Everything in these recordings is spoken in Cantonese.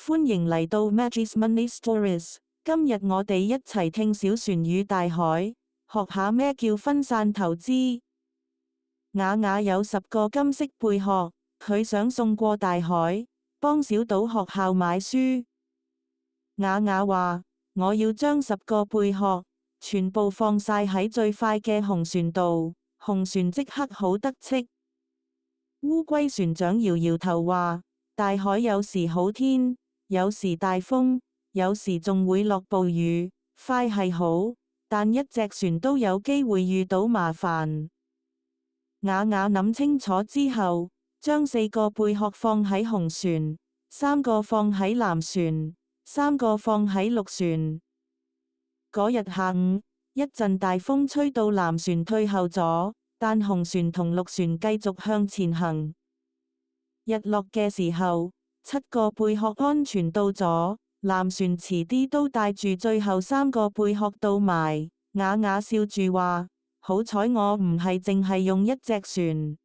歡迎嚟到 Magis Money Stories。今日我哋一齊聽小船與大海，學下咩叫分散投資。雅雅有10個金色貝殼，佢想送過大海，幫小島學校買書。雅雅話：我要將10個貝殼全部放晒喺最快嘅紅船度，紅船即刻好得戚。烏龜船長搖搖頭話：大海有時好天，有時大風，有時仲會落暴雨，快係好，但一隻船都有機會遇到麻煩。雅雅諗清楚之後，將4個貝殼放喺紅船，3個放喺藍船，3個放喺綠船。嗰日下午，一陣大風吹到藍船退後咗，但紅船同綠船繼續向前行。日落嘅時候，7個貝殼安全到咗，藍船遲啲都帶住最後3個貝殼到埋。雅雅笑住話：好彩我唔係淨係用一隻船。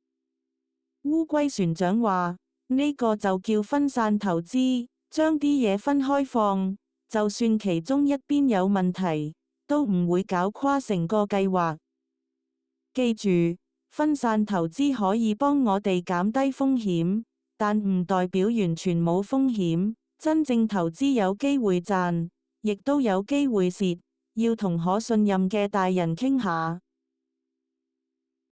烏龜船長話：呢個就叫分散投資，將啲嘢分開放，就算其中一邊有問題，都唔會搞垮成個計劃。記住，分散投資可以幫我哋減低風險，但唔代表完全冇風險。真正投資有機會賺，亦都有機會蝕，要同可信任嘅大人傾下。